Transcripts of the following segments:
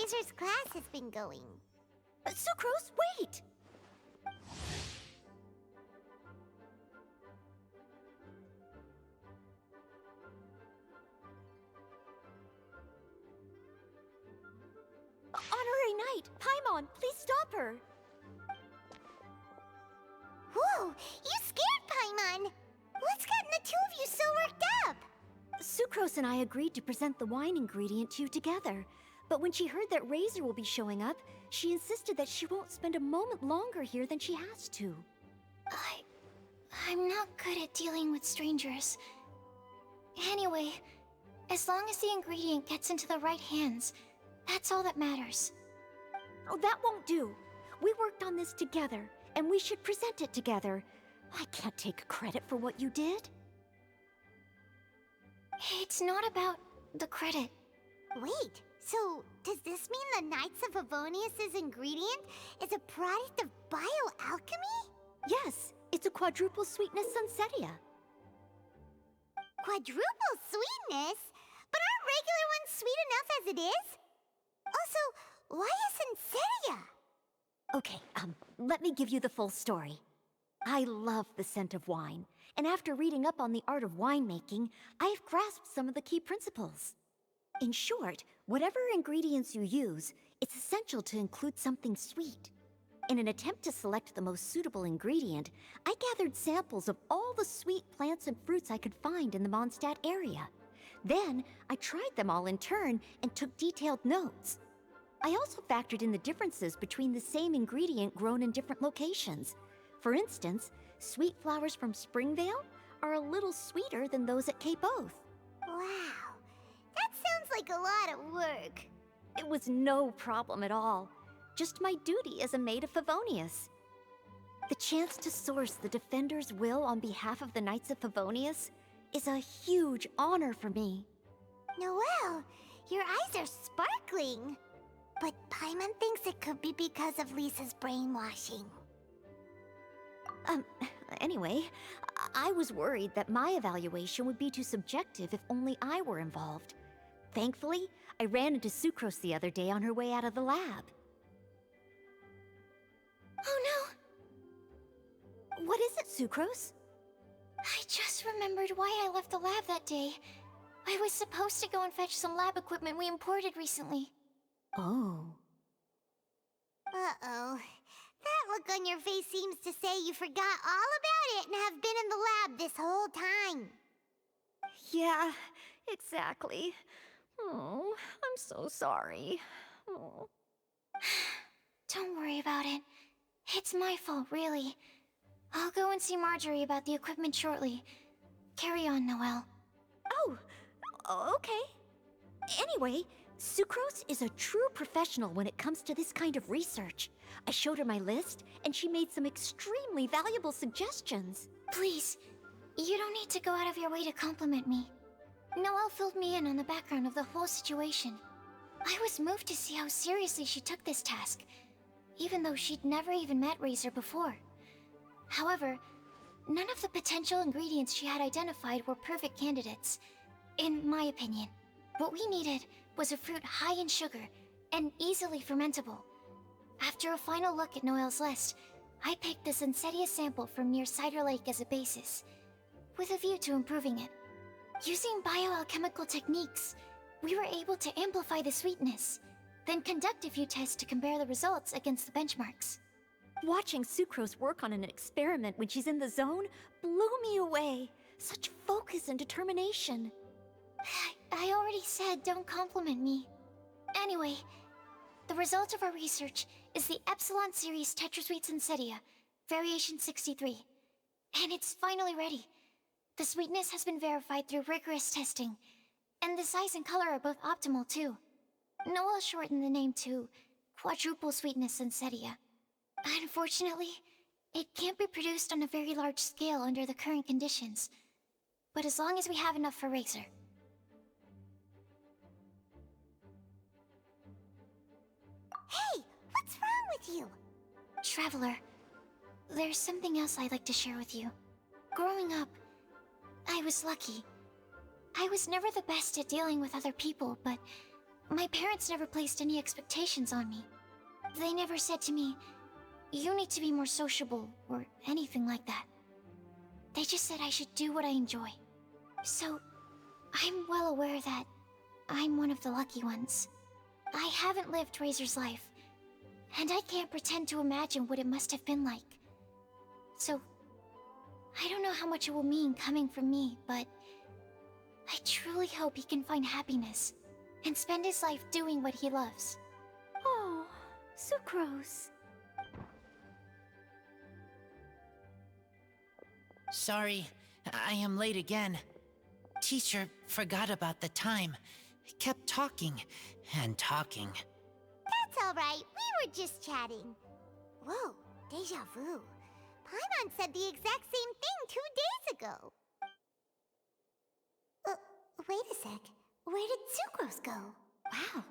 Razor's class has been going. Sucrose, wait! Honorary Knight, Paimon, please stop her! Whoa, you scared Paimon! What's gotten the two of you so worked up? Sucrose and I agreed to present the wine ingredient to you together. But when she heard that Razor will be showing up, she insisted that she won't spend a moment longer here than she has to. I'm not good at dealing with strangers. Anyway, as long as the ingredient gets into the right hands, that's all that matters. Oh, that won't do. We worked on this together, and we should present it together. I can't take credit for what you did. It's not about the credit. Wait, so does this mean the Knights of Favonius' ingredient is a product of bioalchemy? Yes, it's a quadruple sweetness sunsetia. Quadruple sweetness? But aren't regular ones sweet enough as it is? Also, why a sunsetia? Okay, let me give you the full story. I love the scent of wine, and after reading up on the art of winemaking, I've grasped some of the key principles. In short, whatever ingredients you use, it's essential to include something sweet. In an attempt to select the most suitable ingredient, I gathered samples of all the sweet plants and fruits I could find in the Mondstat area. Then, I tried them all in turn and took detailed notes. I also factored in the differences between the same ingredient grown in different locations. For instance, sweet flowers from Springvale are a little sweeter than those at Cape Oath. Wow, that sounds like a lot of work. It was no problem at all. Just my duty as a maid of Favonius. The chance to source the Defender's will on behalf of the Knights of Favonius is a huge honor for me. Noelle, your eyes are sparkling. But Paimon thinks it could be because of Lisa's brainwashing. Anyway, I was worried that my evaluation would be too subjective if only I were involved. Thankfully, I ran into Sucrose the other day on her way out of the lab. Oh no! What is it, Sucrose? I just remembered why I left the lab that day. I was supposed to go and fetch some lab equipment we imported recently. Oh. Uh-oh. That look on your face seems to say you forgot all about it and have been in the lab this whole time. Yeah, exactly. Oh, I'm so sorry. Oh. Don't worry about it. It's my fault, really. I'll go and see Marjorie about the equipment shortly. Carry on, Noelle. Oh, okay. Anyway, Sucrose is a true professional when it comes to this kind of research. I showed her my list, and she made some extremely valuable suggestions. Please, you don't need to go out of your way to compliment me. Noelle filled me in on the background of the whole situation. I was moved to see how seriously she took this task, even though she'd never even met Razor before. However, none of the potential ingredients she had identified were perfect candidates, in my opinion. What we needed was a fruit high in sugar and easily fermentable. After a final look at Noelle's list, I picked the Sunsetia sample from near Cider Lake as a basis, with a view to improving it. Using bioalchemical techniques, we were able to amplify the sweetness, then conduct a few tests to compare the results against the benchmarks. Watching Sucrose work on an experiment when she's in the zone blew me away. Such focus and determination. I already said don't compliment me. Anyway, the result of our research is the Epsilon Series Tetrasweet Sunsetia, Variation 63. And it's finally ready. The sweetness has been verified through rigorous testing, and the size and color are both optimal too. Noelle shortened the name to Quadruple Sweetness Sunsetia. Unfortunately, it can't be produced on a very large scale under the current conditions, but as long as we have enough for Razor. Hey, what's wrong with you? Traveler, there's something else I'd like to share with you. Growing up, I was lucky. I was never the best at dealing with other people, but My parents never placed any expectations on me. They never said to me, "You need to be more sociable," or anything like that. They just said I should do what I enjoy. So, I'm well aware that I'm one of the lucky ones. I haven't lived Razor's life, and I can't pretend to imagine what it must have been like. So, I don't know how much it will mean coming from me, but I truly hope he can find happiness and spend his life doing what he loves. Oh, Sucrose. Sorry, I am late again. Teacher forgot about the time. Kept talking and talking. That's alright, we were just chatting. Whoa, deja vu. Paimon said the exact same thing 2 days ago. Wait a sec. Where did Sucrose go? Wow,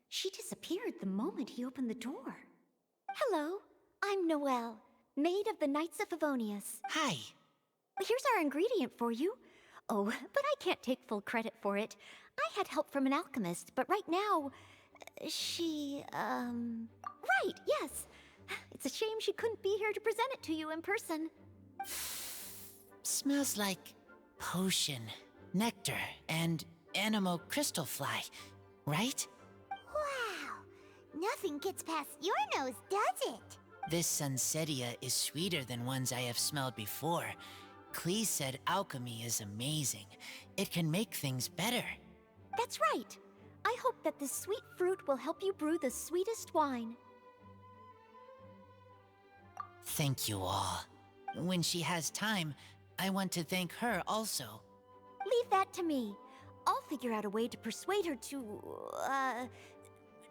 she disappeared the moment he opened the door. Hello, I'm Noelle, maid of the Knights of Favonius. Hi. Here's our ingredient for you. Oh, but I can't take full credit for it. I had help from an alchemist, but right now, Right, yes. It's a shame she couldn't be here to present it to you in person. Smells like potion, nectar, and anemo crystal fly, right? Wow! Nothing gets past your nose, does it? This Sunsetia is sweeter than ones I have smelled before. Klee said alchemy is amazing. It can make things better. That's right. I hope that this sweet fruit will help you brew the sweetest wine. Thank you all. When she has time, I want to thank her also. Leave that to me. I'll figure out a way to persuade her to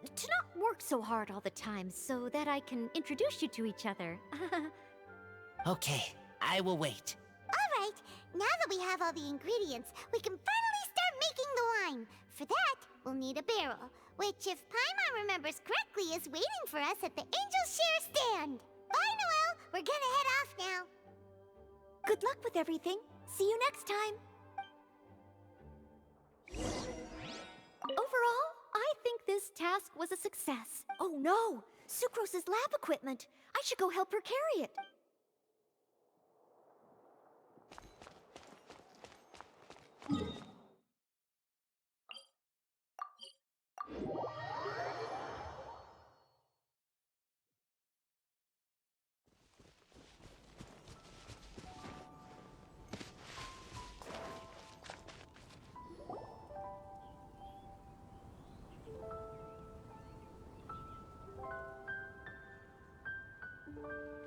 not work so hard all the time so that I can introduce you to each other. Okay, I will wait. Alright, now that we have all the ingredients, we can finally start making the wine. For that, we'll need a barrel, which, if Paimon remembers correctly, is waiting for us at the Angel Share stand. Bye, Noelle! We're gonna head off now. Good luck with everything. See you next time. Overall, I think this task was a success. Oh no! Sucrose's lab equipment! I should go help her carry it.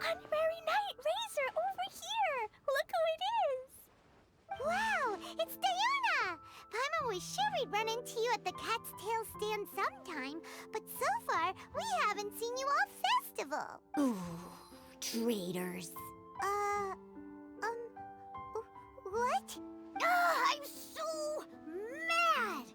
Honorary Knight Razor, over here! Look who it is! Wow, it's Diona! Paimon was sure we'd run into you at the Cat's Tail stand sometime, but so far, we haven't seen you all festival. Ooh, traitors. What? I'm so mad!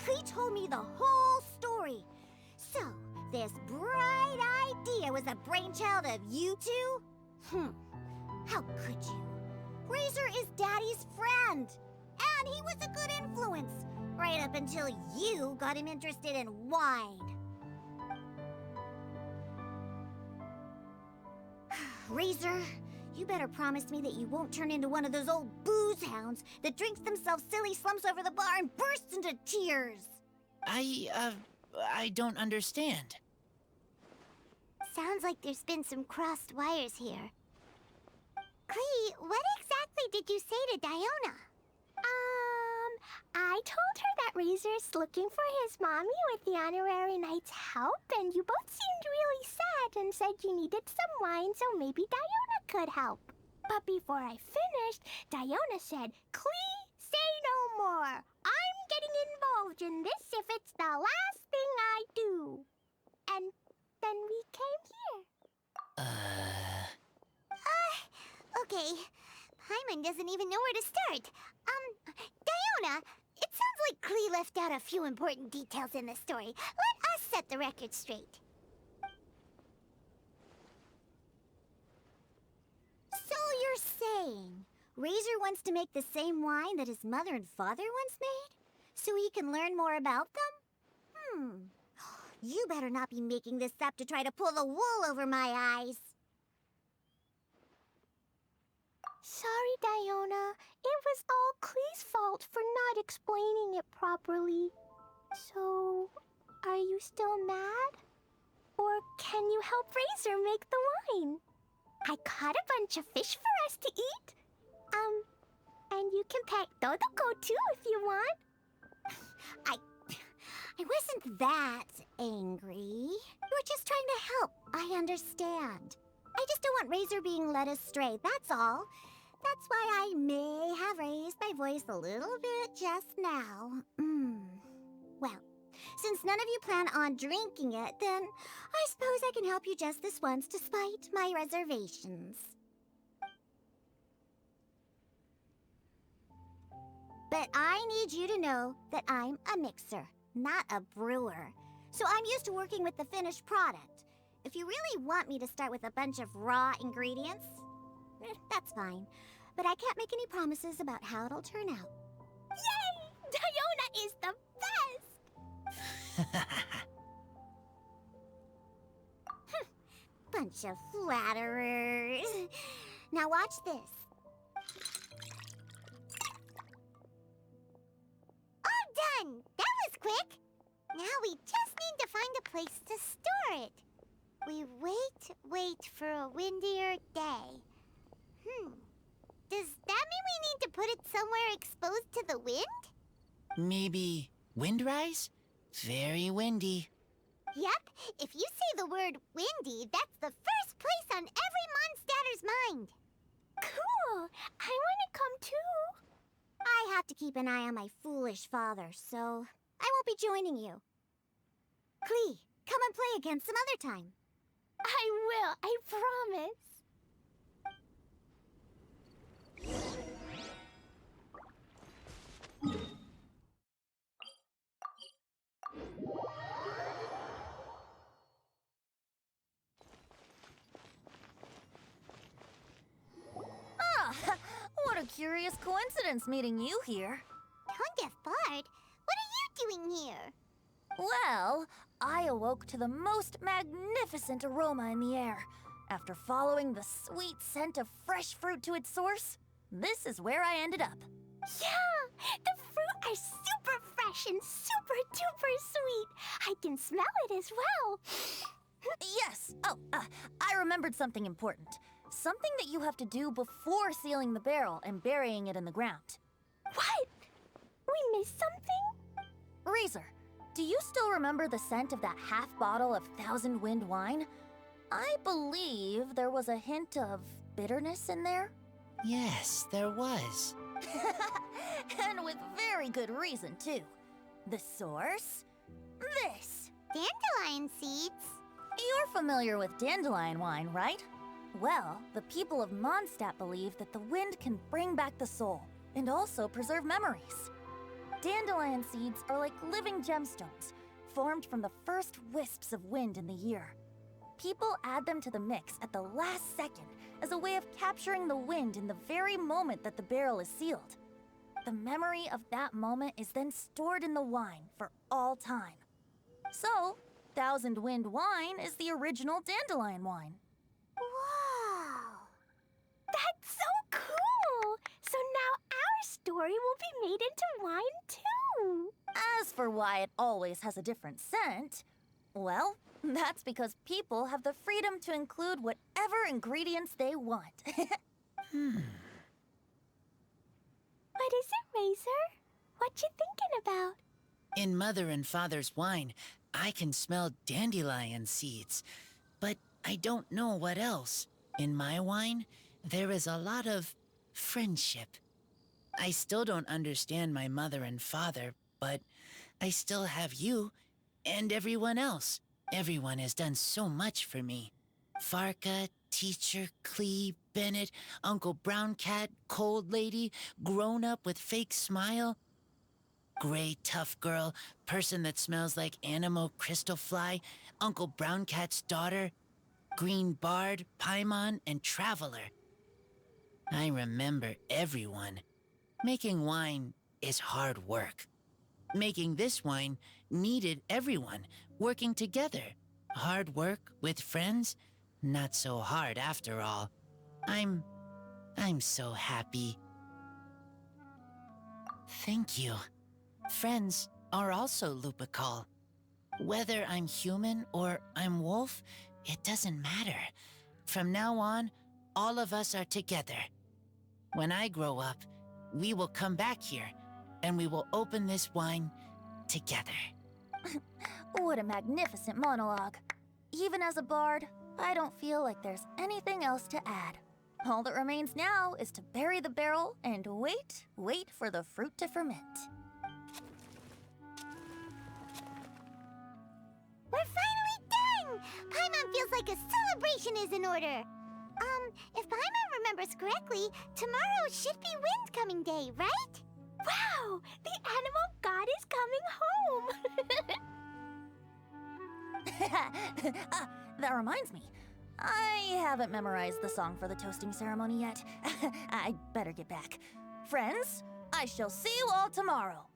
Klee told me the whole story. So, this bright idea was a brainchild of you two? How could you? Razor is Daddy's friend, and he was a good influence, right up until you got him interested in wine. Razor, you better promise me that you won't turn into one of those old booze hounds that drinks themselves silly, slumps over the bar, and bursts into tears. I don't understand. Sounds like there's been some crossed wires here. Klee, what exactly did you say to Diona? I told her that Razor's looking for his mommy with the Honorary Knight's help, and you both seemed really sad and said you needed some wine, so maybe Diona could help. But before I finished, Diona said, "Klee, say no more. I'm getting involved in this if it's the last thing I do." And then we came here. Okay. Paimon doesn't even know where to start. Diona, it sounds like Klee left out a few important details in the story. Let us set the record straight. So you're saying Razor wants to make the same wine that his mother and father once made? So he can learn more about them? You better not be making this up to try to pull the wool over my eyes. Sorry, Diona. It was all Klee's fault for not explaining it properly. So, are you still mad? Or can you help Razor make the wine? I caught a bunch of fish for us to eat. And you can pet Dodoco too if you want. I wasn't that angry. You were just trying to help. I understand. I just don't want Razor being led astray, that's all. That's why I may have raised my voice a little bit just now. Well, since none of you plan on drinking it, then I suppose I can help you just this once despite my reservations. But I need you to know that I'm a mixer, not a brewer. So I'm used to working with the finished product. If you really want me to start with a bunch of raw ingredients, that's fine. But I can't make any promises about how it'll turn out. Yay! Diona is the best! Bunch of flatterers. Now watch this. All done! That was quick! Now we just need to find a place to store it. We wait for a windier day. Does that mean we need to put it somewhere exposed to the wind? Maybe windrise? Very windy. Yep, if you say the word windy, that's the first place on every monstatter's mind. Cool! I want to come too. I have to keep an eye on my foolish father, so I won't be joining you. Klee, come and play again some other time. I will, I promise. What a curious coincidence meeting you here. Don't get bored. What are you doing here? Well, I awoke to the most magnificent aroma in the air. After following the sweet scent of fresh fruit to its source, this is where I ended up. Yeah! The fruit are super fresh and super duper sweet. I can smell it as well. Yes! I remembered something important. Something that you have to do before sealing the barrel and burying it in the ground. What? We missed something? Razor, do you still remember the scent of that half bottle of Thousand Wind wine? I believe there was a hint of bitterness in there. Yes, there was. And with very good reason, too. The source? This. Dandelion seeds. You're familiar with dandelion wine, right? Well, the people of Mondstadt believe that the wind can bring back the soul and also preserve memories. Dandelion seeds are like living gemstones, formed from the first wisps of wind in the year. People add them to the mix at the last second as a way of capturing the wind in the very moment that the barrel is sealed. The memory of that moment is then stored in the wine for all time. So, Thousand Wind wine is the original dandelion wine. Wow. That's so cool! So now our story will be made into wine too. As for why it always has a different scent, well, that's because people have the freedom to include whatever ingredients they want. What is it, Razor? What you thinking about? In Mother and Father's wine, I can smell dandelion seeds, but I don't know what else. In my wine, there is a lot of friendship. I still don't understand my mother and father, but I still have you and everyone else. Everyone has done so much for me. Farka, Teacher, Klee, Bennett, Uncle Brown Cat, Cold Lady, Grown Up with Fake Smile, Gray Tough Girl, Person that Smells like Animo Crystal Fly, Uncle Brown Cat's Daughter, Green Bard, Paimon, and Traveler. I remember everyone. Making wine is hard work. Making this wine needed everyone working together. Hard work with friends? Not so hard after all. I'm so happy. Thank you. Friends are also Lupical. Whether I'm human or I'm wolf, it doesn't matter. From now on, all of us are together. When I grow up, we will come back here, and we will open this wine together. What a magnificent monologue. Even as a bard, I don't feel like there's anything else to add. All that remains now is to bury the barrel and wait for the fruit to ferment. We're finally done! Paimon feels like a celebration is in order. If Paimon remembers correctly, tomorrow should be Windcoming Day, right? Wow! The animal god is coming home! That reminds me. I haven't memorized the song for the toasting ceremony yet. I'd better get back. Friends, I shall see you all tomorrow.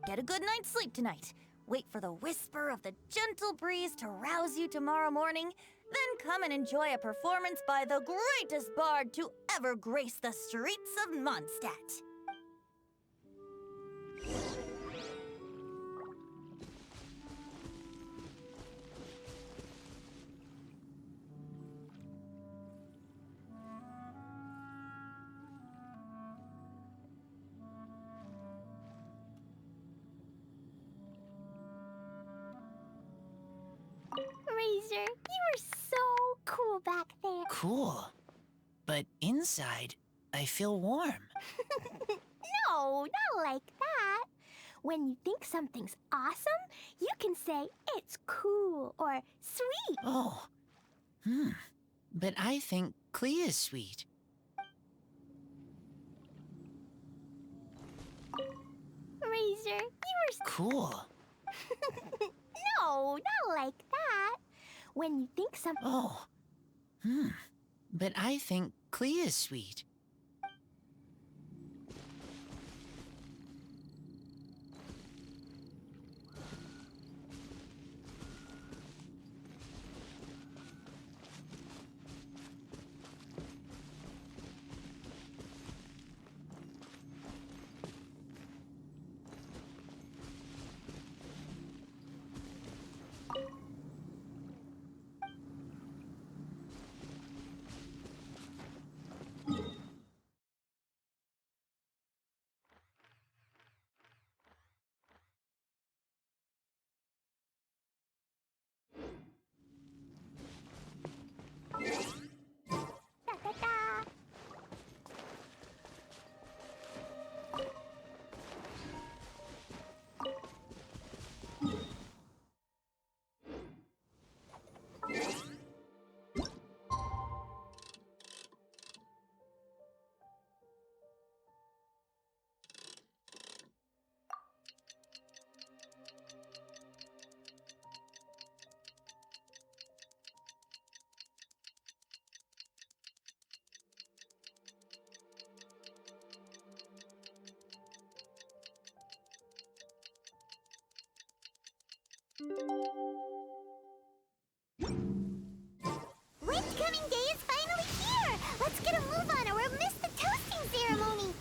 Get a good night's sleep tonight. Wait for the whisper of the gentle breeze to rouse you tomorrow morning. Then come and enjoy a performance by the greatest bard to ever grace the streets of Mondstadt. Razor, you were so cool back there. Cool. But inside, I feel warm. No, not like that. When you think something's awesome, you can say it's cool or sweet. Oh. But I think klee is sweet. Razor, you were Cool. No, not like that. When you think something... Oh. But I think klee is sweet. Da-da-da. Windcoming Day is finally here! Let's get a move on or we'll miss the toasting ceremony!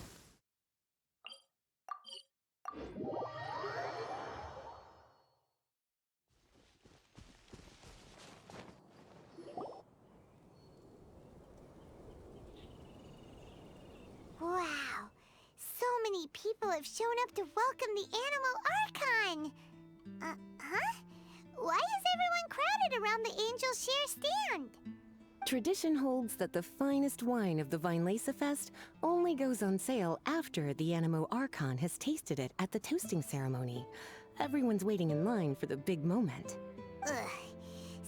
Wow! So many people have shown up to welcome the animal archon! Huh? Why is everyone crowded around the Angel Share stand? Tradition holds that the finest wine of the Vinelesa Fest only goes on sale after the Animo Archon has tasted it at the toasting ceremony. Everyone's waiting in line for the big moment. Ugh.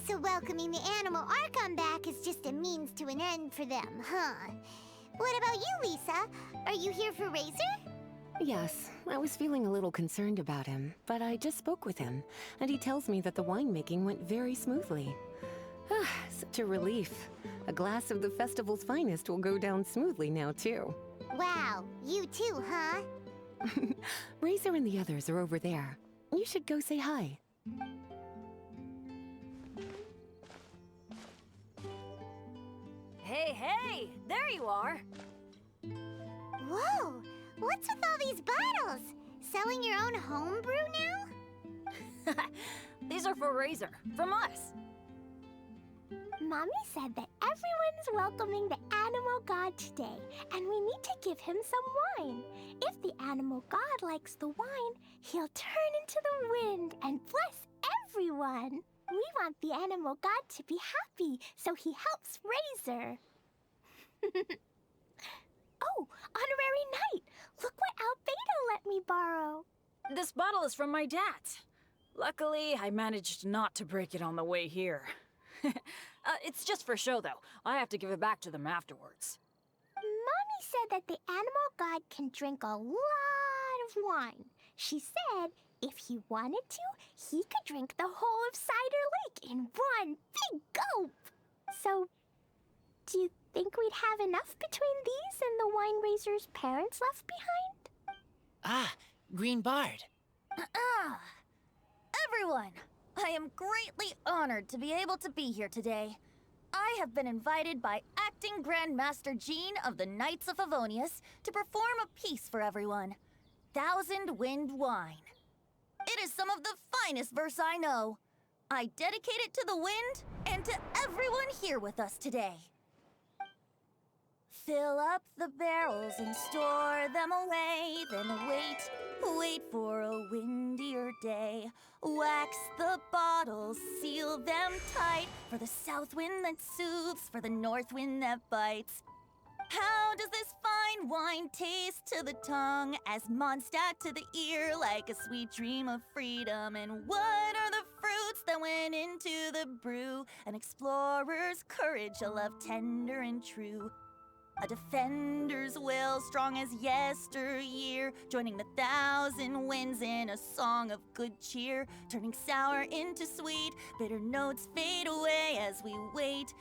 So welcoming the animal archon back is just a means to an end for them, huh? What about you, Lisa? Are you here for Razor? Yes, I was feeling a little concerned about him, but I just spoke with him, and he tells me that the winemaking went very smoothly. Such a relief. A glass of the festival's finest will go down smoothly now, too. Wow, you too, huh? Razor and the others are over there. You should go say hi. Hey, hey! There you are! Whoa! What's with all these bottles? Selling your own homebrew now? These are for Razor, from us. Mommy said that everyone's welcoming the animal god today, and we need to give him some wine. If the animal god likes the wine, he'll turn into the wind and bless everyone. We want the animal god to be happy, so he helps Razor. Oh, honorary knight! Look what Albedo let me borrow. This bottle is from my dad. Luckily, I managed not to break it on the way here. It's just for show, though. I have to give it back to them afterwards. Mommy said that the animal god can drink a lot of wine. She said if he wanted to, he could drink the whole of Cider Lake in one big gulp. So, do you think we'd have enough between these and the wine raiser's parents left behind? Ah, Green Bard. Everyone, I am greatly honored to be able to be here today. I have been invited by Acting Grandmaster Jean of the Knights of Favonius to perform a piece for everyone. Thousand Wind Wine. It is some of the finest verse I know. I dedicate it to the wind and to everyone here with us today. Fill up the barrels and store them away, then wait for a windier day. Wax the bottles, seal them tight, for the south wind that soothes, for the north wind that bites. How does this fine wine taste to the tongue, as mondstat to the ear, like a sweet dream of freedom? And what are the fruits that went into the brew? An explorer's courage, a love tender and true. A defender's will, strong as yesteryear, joining the thousand winds in a song of good cheer, turning sour into sweet, bitter notes fade away as we wait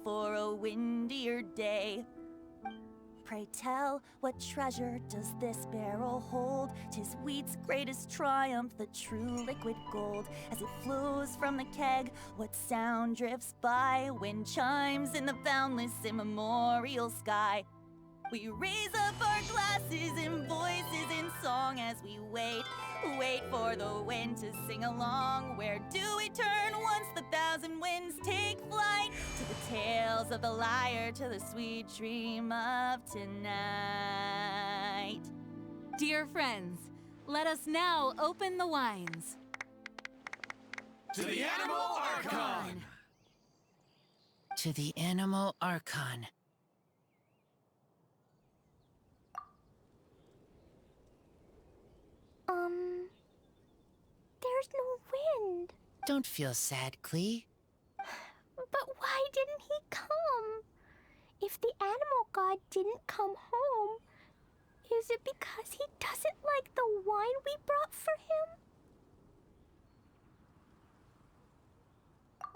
for a windier day. Pray tell, what treasure does this barrel hold? 'Tis wheat's greatest triumph, the true liquid gold. As it flows from the keg, what sound drifts by? Wind chimes in the boundless immemorial sky. We raise up our glasses and voices in song as we wait for the wind to sing along. Where do we turn once the thousand winds take flight? To the tales of the lyre, to the sweet dream of tonight. Dear friends, let us now open the wines. To the Animal Archon! To the Animal Archon. There's no wind. Don't feel sad, Klee. But why didn't he come? If the animal god didn't come home, is it because he doesn't like the wine we brought for him?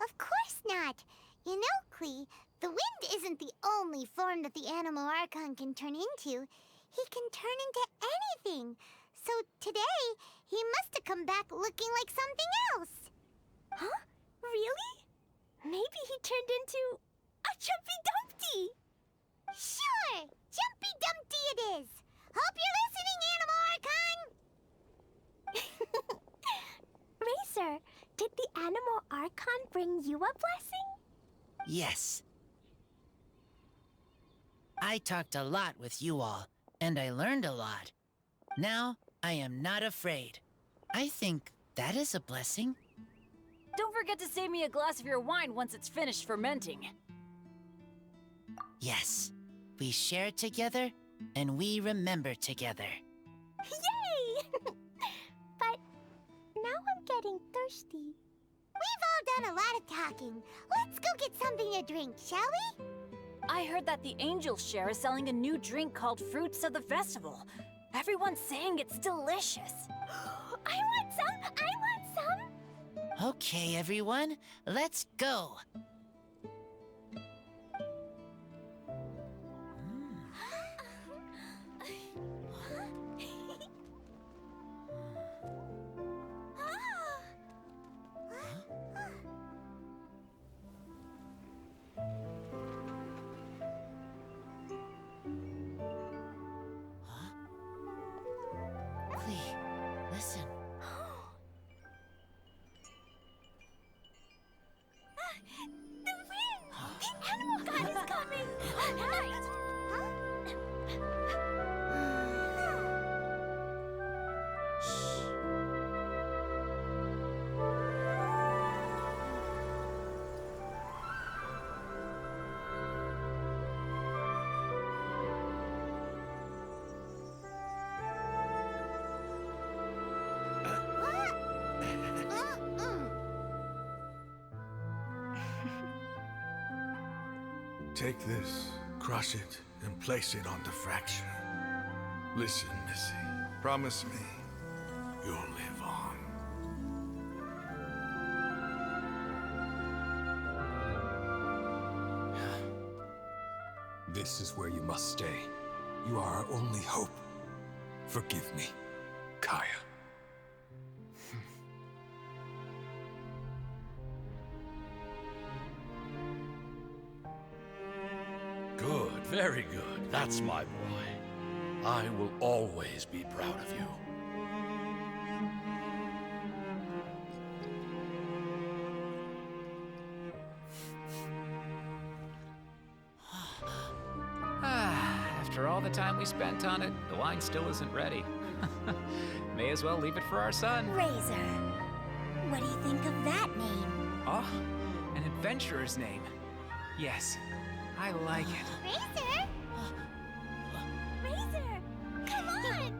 Of course not. You know, Klee, the wind isn't the only form that the animal archon can turn into. He can turn into anything. So today, he must have come back looking like something else. Huh? Really? Maybe he turned into a Jumpy Dumpty. Sure! Jumpy Dumpty it is! Hope you're listening, Animal Archon! Racer, did the animal archon bring you a blessing? Yes. I talked a lot with you all, and I learned a lot. Now, I am not afraid. I think that is a blessing. Don't forget to save me a glass of your wine once it's finished fermenting. Yes. We share together, and we remember together. Yay! But now I'm getting thirsty. We've all done a lot of talking. Let's go get something to drink, shall we? I heard that the Angel Share is selling a new drink called Fruits of the Festival. Everyone's saying it's delicious. I want some! I want some! Okay, everyone, let's go. Take this, crush it, and place it on the fracture. Listen, Missy. Promise me you'll live on. This is where you must stay. You are our only hope. Forgive me, Kaya. Good, very good. That's my boy. I will always be proud of you. After all the time we spent on it, the wine still isn't ready. May as well leave it for our son. Razor. What do you think of that name? Oh, an adventurer's name. Yes, I like it. Razor? Razor! Come on!